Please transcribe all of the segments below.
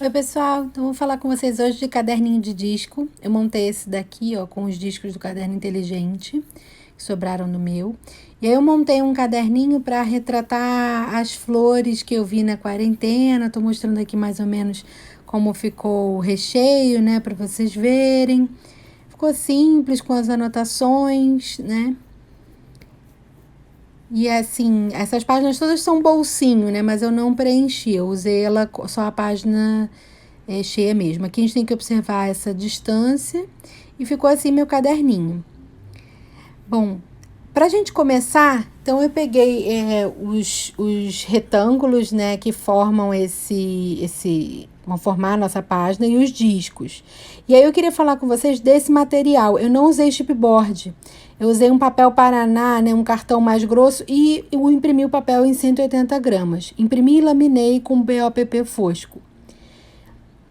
Oi, pessoal, então vou falar com vocês hoje de caderninho de disco. Eu montei esse daqui, ó, com os discos do Caderno Inteligente, que sobraram no meu. E aí eu montei um caderninho para retratar as flores que eu vi na quarentena. Tô mostrando aqui mais ou menos como ficou o recheio, né, para vocês verem. Ficou simples com as anotações, né? E assim, essas páginas todas são bolsinho, né? Mas eu não preenchi, eu usei ela só a página cheia mesmo. Aqui a gente tem que observar essa distância e ficou assim meu caderninho. Bom, para a gente começar, então eu peguei os retângulos, né, que formam vão formar a nossa página e os discos. E aí eu queria falar com vocês desse material. Eu não usei chipboard. Eu usei um papel Paraná, né, um cartão mais grosso e eu imprimi o papel em 180 gramas. Imprimi e laminei com BOPP fosco.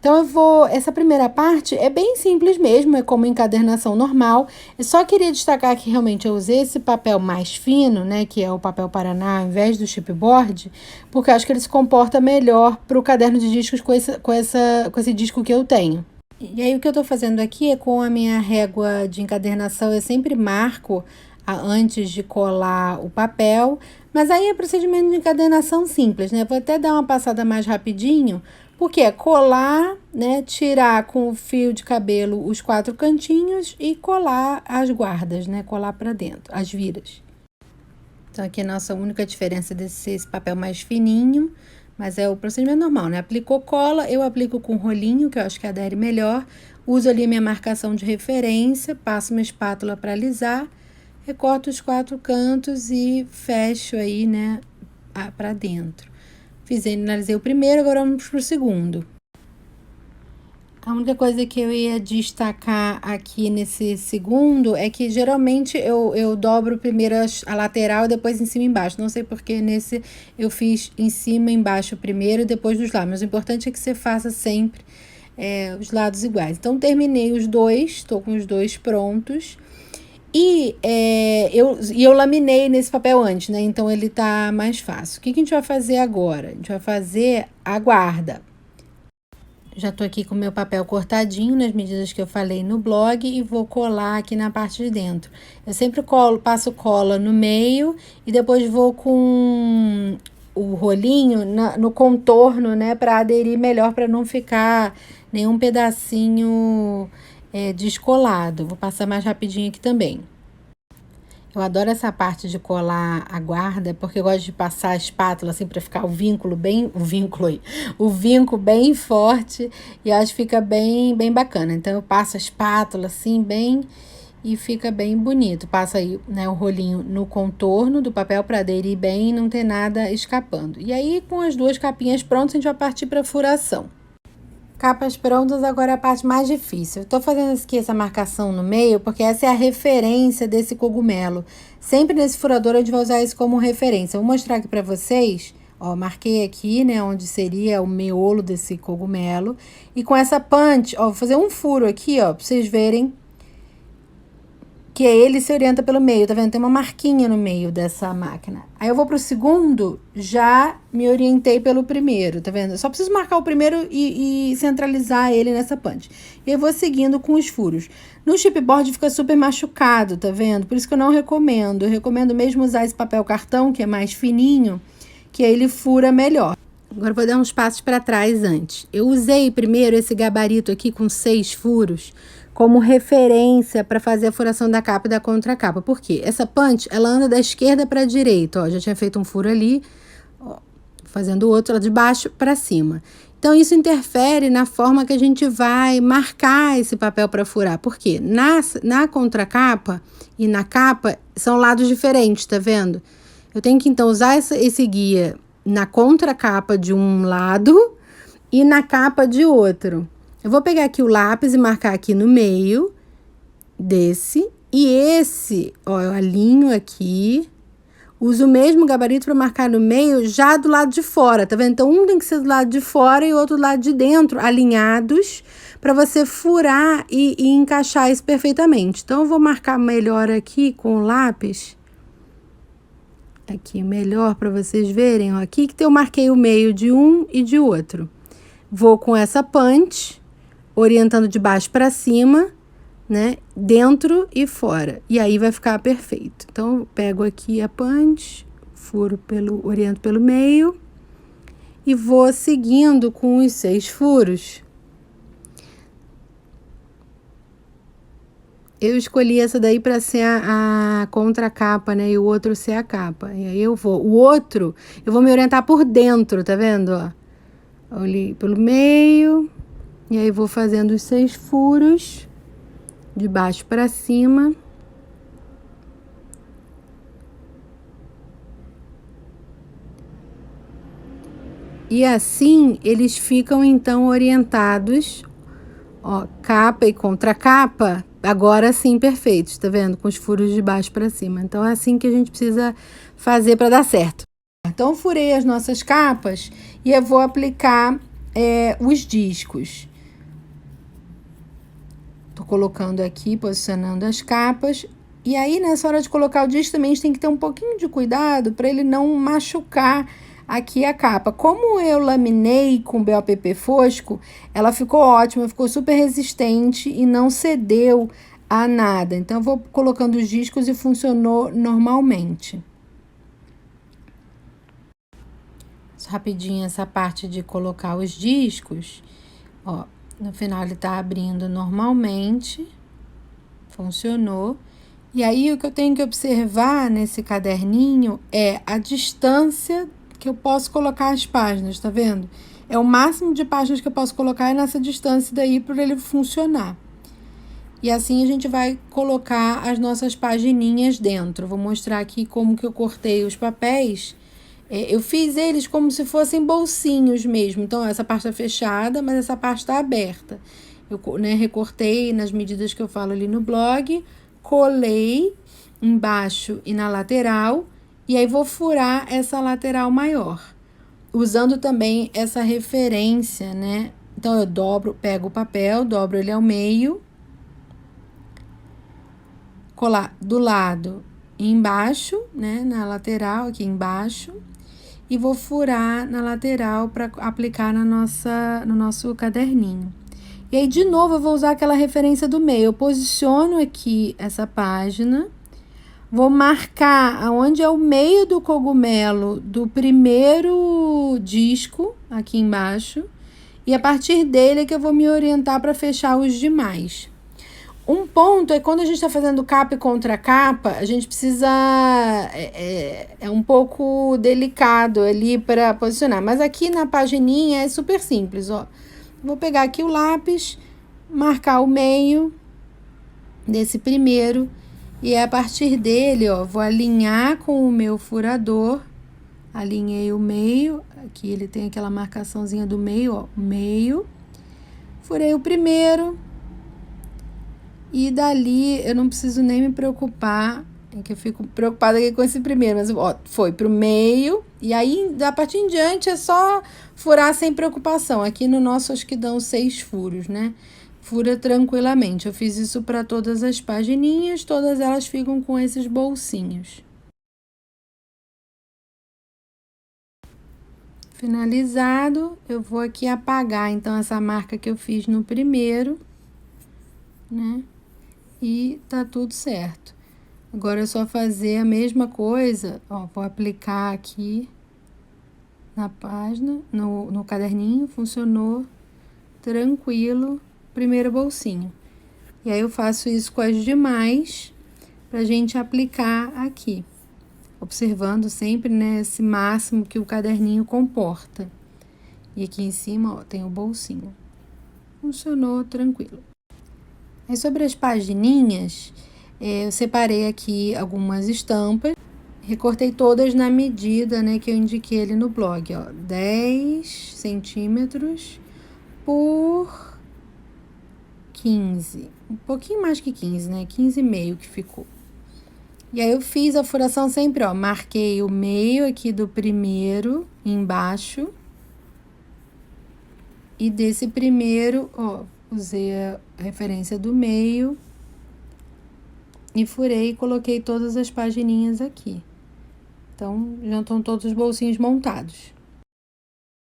Então essa primeira parte é bem simples mesmo, é como encadernação normal. Eu só queria destacar que realmente eu usei esse papel mais fino, né, que é o papel Paraná, ao invés do chipboard, porque eu acho que ele se comporta melhor para o caderno de discos com esse disco que eu tenho. E aí o que eu estou fazendo aqui é com a minha régua de encadernação, eu sempre marco antes de colar o papel, mas aí é procedimento de encadernação simples, né? Vou até dar uma passada mais rapidinho, porque é colar, né? Tirar com o fio de cabelo os 4 cantinhos e colar as guardas, né? Colar para dentro, as viras. Então aqui a nossa única diferença desse papel mais fininho, mas é o procedimento normal, né? Aplicou cola, eu aplico com rolinho, que eu acho que adere melhor. Uso ali a minha marcação de referência, passo uma espátula para alisar, recorto os 4 cantos e fecho aí, né, para dentro. Finalizei o primeiro, agora vamos pro segundo. A única coisa que eu ia destacar aqui nesse segundo é que geralmente eu dobro primeiro a lateral e depois em cima e embaixo. Não sei porque nesse eu fiz em cima e embaixo primeiro e depois dos lados. Mas o importante é que você faça sempre os lados iguais. Então, terminei os dois, estou com os dois prontos. E eu laminei nesse papel antes, né? Então, ele tá mais fácil. O que a gente vai fazer agora? A gente vai fazer a guarda. Já tô aqui com o meu papel cortadinho nas medidas que eu falei no blog e vou colar aqui na parte de dentro. Eu sempre passo cola no meio e depois vou com o rolinho no contorno, né, para aderir melhor, para não ficar nenhum pedacinho descolado. Vou passar mais rapidinho aqui também. Eu adoro essa parte de colar a guarda, porque eu gosto de passar a espátula assim para ficar o vinco bem forte e acho que fica bem bacana. Então eu passo a espátula assim bem e fica bem bonito. Passo aí, né, o rolinho no contorno do papel para aderir bem e não ter nada escapando. E aí com as duas capinhas prontas a gente vai partir para furação. Capas prontas, agora é a parte mais difícil. Eu tô fazendo aqui essa marcação no meio, porque essa é a referência desse cogumelo. Sempre nesse furador a gente vai usar isso como referência. Eu vou mostrar aqui pra vocês. Ó, marquei aqui, né, onde seria o miolo desse cogumelo. E com essa punch, ó, vou fazer um furo aqui, ó, pra vocês verem que ele se orienta pelo meio, tá vendo? Tem uma marquinha no meio dessa máquina. Aí eu vou pro segundo, já me orientei pelo primeiro, tá vendo? Eu só preciso marcar o primeiro e centralizar ele nessa punch. E eu vou seguindo com os furos. No chipboard fica super machucado, tá vendo? Por isso que eu não recomendo. Eu recomendo mesmo usar esse papel cartão, que é mais fininho, que aí ele fura melhor. Agora eu vou dar uns passos para trás antes. Eu usei primeiro esse gabarito aqui com 6 furos como referência para fazer a furação da capa e da contracapa. Por quê? Essa punch, ela anda da esquerda para a direita, ó. Já tinha feito um furo ali, ó, fazendo outro lá de baixo para cima. Então, isso interfere na forma que a gente vai marcar esse papel para furar. Por quê? Na contracapa e na capa são lados diferentes, tá vendo? Eu tenho que, então, usar esse guia na contracapa de um lado e na capa de outro. Eu vou pegar aqui o lápis e marcar aqui no meio desse. E esse, ó, eu alinho aqui. Uso o mesmo gabarito para marcar no meio já do lado de fora, tá vendo? Então, um tem que ser do lado de fora e o outro do lado de dentro, alinhados, para você furar e encaixar isso perfeitamente. Então, eu vou marcar melhor aqui com o lápis. Aqui, melhor para vocês verem, ó. Aqui que eu marquei o meio de um e de outro. vou com essa punch, orientando de baixo para cima, né? Dentro e fora. E aí vai ficar perfeito. Então, eu pego aqui a punch, oriento pelo meio e vou seguindo com os 6 furos. Eu escolhi essa daí para ser a contracapa, né? E o outro ser a capa. E aí o outro, eu vou me orientar por dentro, tá vendo, ó? Olhei pelo meio, e aí vou fazendo os 6 furos, de baixo para cima. E assim, eles ficam, então, orientados, ó, capa e contracapa, agora sim perfeitos, tá vendo? Com os furos de baixo para cima. Então, é assim que a gente precisa fazer para dar certo. Então, furei as nossas capas e eu vou aplicar os discos. Tô colocando aqui, posicionando as capas. E aí, nessa hora de colocar o disco, também a gente tem que ter um pouquinho de cuidado para ele não machucar aqui a capa. Como eu laminei com BOPP fosco, ela ficou ótima, ficou super resistente e não cedeu a nada. Então, eu vou colocando os discos e funcionou normalmente. Rapidinho essa parte de colocar os discos, ó, no final ele tá abrindo normalmente, funcionou. E aí o que eu tenho que observar nesse caderninho é a distância que eu posso colocar as páginas, tá vendo? É o máximo de páginas que eu posso colocar nessa distância daí para ele funcionar. E assim a gente vai colocar as nossas pagininhas dentro. Vou mostrar aqui como que eu cortei os papéis. Eu fiz eles como se fossem bolsinhos mesmo. Então, essa parte está fechada, mas essa parte está aberta. Eu, né, recortei nas medidas que eu falo ali no blog, colei embaixo e na lateral, e aí vou furar essa lateral maior, usando também essa referência, né? Então, eu pego o papel, dobro ele ao meio, colar do lado e embaixo, né? Na lateral, aqui embaixo. E vou furar na lateral para aplicar no nosso caderninho. E aí, de novo, eu vou usar aquela referência do meio. Eu posiciono aqui essa página, vou marcar aonde é o meio do cogumelo do primeiro disco, aqui embaixo, e a partir dele é que eu vou me orientar para fechar os demais. Um ponto é quando a gente está fazendo capa e contra capa, a gente precisa. É um pouco delicado ali para posicionar. Mas aqui na pagininha é super simples, ó. Vou pegar aqui o lápis, marcar o meio desse primeiro. E a partir dele, ó, vou alinhar com o meu furador. Alinhei o meio. Aqui ele tem aquela marcaçãozinha do meio, ó. Meio. Furei o primeiro. E dali eu não preciso nem me preocupar, é que eu fico preocupada aqui com esse primeiro, mas ó, foi pro meio, e aí da partir em diante é só furar sem preocupação. Aqui no nosso acho que dão 6 furos, né? Fura tranquilamente. Eu fiz isso para todas as pagininhas, todas elas ficam com esses bolsinhos. Finalizado, eu vou aqui apagar então essa marca que eu fiz no primeiro, né? E tá tudo certo. Agora é só fazer a mesma coisa, ó, vou aplicar aqui na página, no caderninho, funcionou, tranquilo, primeiro bolsinho. E aí eu faço isso com as demais, pra gente aplicar aqui, observando sempre, né, esse máximo que o caderninho comporta. E aqui em cima, ó, tem o bolsinho. Funcionou tranquilo. Aí sobre as pagininhas, eu separei aqui algumas estampas, recortei todas na medida, né, que eu indiquei ali no blog, ó, 10 centímetros por 15, um pouquinho mais que 15, né, 15,5 que ficou. E aí eu fiz a furação sempre, ó, marquei o meio aqui do primeiro embaixo e desse primeiro, ó, usei a referência do meio e furei e coloquei todas as pagininhas aqui. Então, já estão todos os bolsinhos montados.